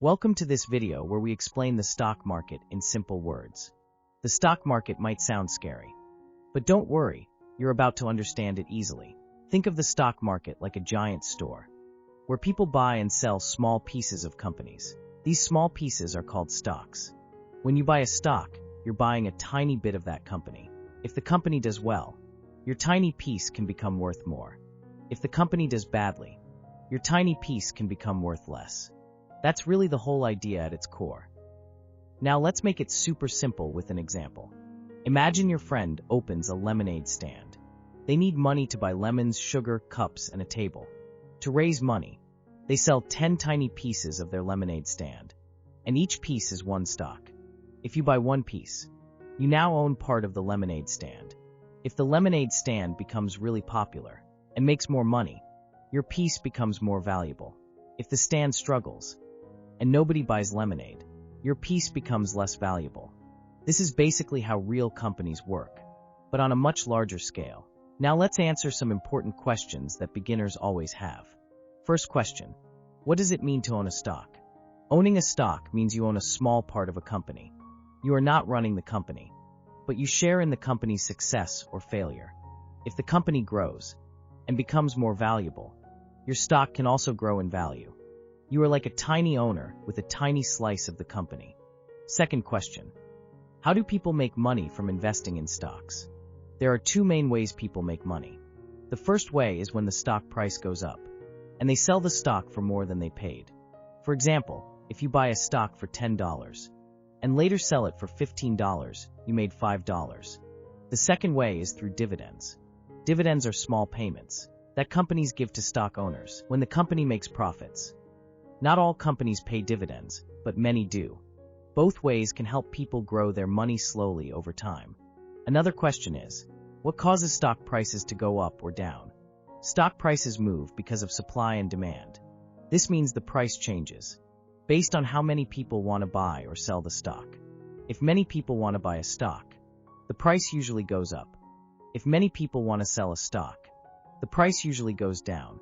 Welcome to this video where we explain the stock market in simple words. The stock market might sound scary, but don't worry, you're about to understand it easily. Think of the stock market like a giant store, where people buy and sell small pieces of companies. These small pieces are called stocks. When you buy a stock, you're buying a tiny bit of that company. If the company does well, your tiny piece can become worth more. If the company does badly, your tiny piece can become worth less. That's really the whole idea at its core. Now let's make it super simple with an example. Imagine your friend opens a lemonade stand. They need money to buy lemons, sugar, cups, and a table. To raise money, they sell 10 tiny pieces of their lemonade stand, and each piece is one stock. If you buy one piece, you now own part of the lemonade stand. If the lemonade stand becomes really popular and makes more money, your piece becomes more valuable. If the stand struggles and nobody buys lemonade, your piece becomes less valuable. This is basically how real companies work, but on a much larger scale. Now let's answer some important questions that beginners always have. First question, what does it mean to own a stock? Owning a stock means you own a small part of a company. You are not running the company, but you share in the company's success or failure. If the company grows and becomes more valuable, your stock can also grow in value. You are like a tiny owner with a tiny slice of the company. Second question, how do people make money from investing in stocks? There are two main ways people make money. The first way is when the stock price goes up, and they sell the stock for more than they paid. For example, if you buy a stock for $10 and later sell it for $15, you made $5. The second way is through dividends. Dividends are small payments that companies give to stock owners when the company makes profits. Not all companies pay dividends, but many do. Both ways can help people grow their money slowly over time. Another question is, what causes stock prices to go up or down? Stock prices move because of supply and demand. This means the price changes based on how many people want to buy or sell the stock. If many people want to buy a stock, the price usually goes up. If many people want to sell a stock, the price usually goes down.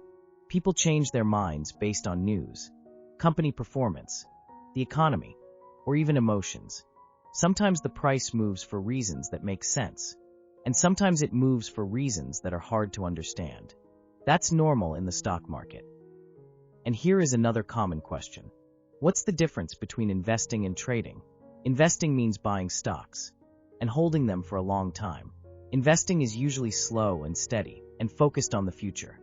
People change their minds based on news, company performance, the economy, or even emotions. Sometimes the price moves for reasons that make sense, and sometimes it moves for reasons that are hard to understand. That's normal in the stock market. And here is another common question. What's the difference between investing and trading? Investing means buying stocks and holding them for a long time. Investing is usually slow and steady and focused on the future.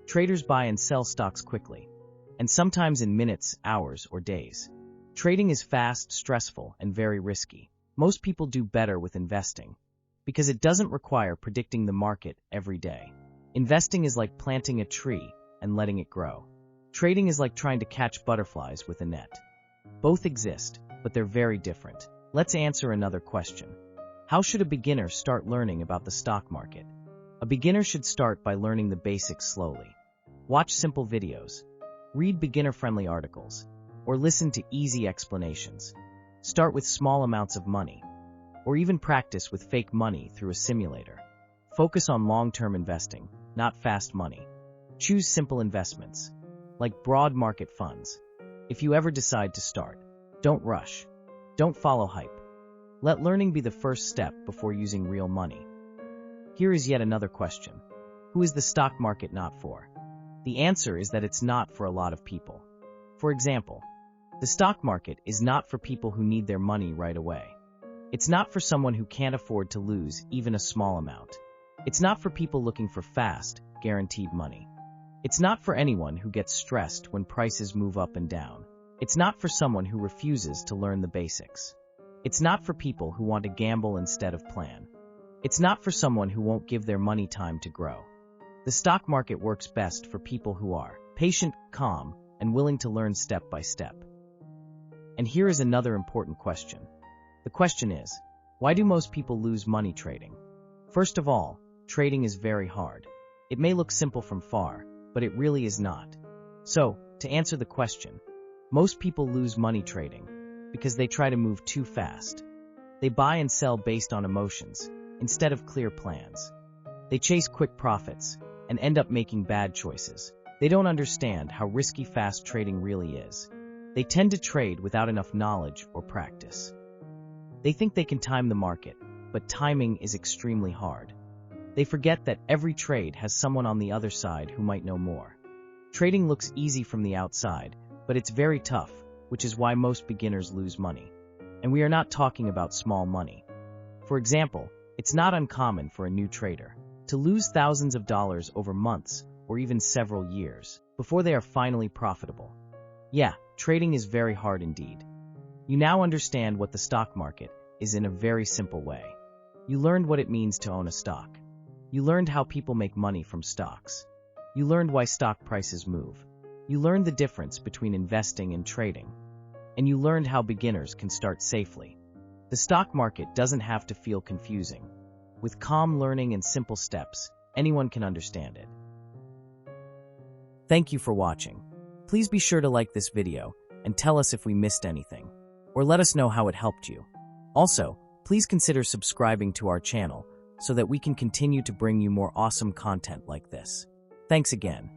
Traders buy and sell stocks quickly, and sometimes in minutes, hours, or days. Trading is fast, stressful, and very risky. Most people do better with investing because it doesn't require predicting the market every day. Investing is like planting a tree and letting it grow. Trading is like trying to catch butterflies with a net. Both exist, but they're very different. Let's answer another question. How should a beginner start learning about the stock market? A beginner should start by learning the basics slowly. Watch simple videos, read beginner-friendly articles, or listen to easy explanations. Start with small amounts of money, or even practice with fake money through a simulator. Focus on long-term investing, not fast money. Choose simple investments, like broad market funds. If you ever decide to start, don't rush. Don't follow hype. Let learning be the first step before using real money. Here is yet another question. Who is the stock market not for? The answer is that it's not for a lot of people. For example, the stock market is not for people who need their money right away. It's not for someone who can't afford to lose even a small amount. It's not for people looking for fast, guaranteed money. It's not for anyone who gets stressed when prices move up and down. It's not for someone who refuses to learn the basics. It's not for people who want to gamble instead of plan. It's not for someone who won't give their money time to grow. The stock market works best for people who are patient, calm, and willing to learn step by step. And here is another important question. The question is, why do most people lose money trading? First of all, trading is very hard. It may look simple from far, but it really is not. So, to answer the question, most people lose money trading because they try to move too fast. They buy and sell based on emotions instead of clear plans. They chase quick profits and end up making bad choices. They don't understand how risky fast trading really is. They tend to trade without enough knowledge or practice. They think they can time the market, but timing is extremely hard. They forget that every trade has someone on the other side who might know more. Trading looks easy from the outside, but it's very tough, which is why most beginners lose money. And we are not talking about small money. For example, it's not uncommon for a new trader to lose thousands of dollars over months or even several years before they are finally profitable. Yeah, trading is very hard indeed. You now understand what the stock market is in a very simple way. You learned what it means to own a stock. You learned how people make money from stocks. You learned why stock prices move. You learned the difference between investing and trading. And you learned how beginners can start safely. The stock market doesn't have to feel confusing. With calm learning and simple steps, anyone can understand it. Thank you for watching. Please be sure to like this video and tell us if we missed anything, or let us know how it helped you. Also, please consider subscribing to our channel so that we can continue to bring you more awesome content like this. Thanks again.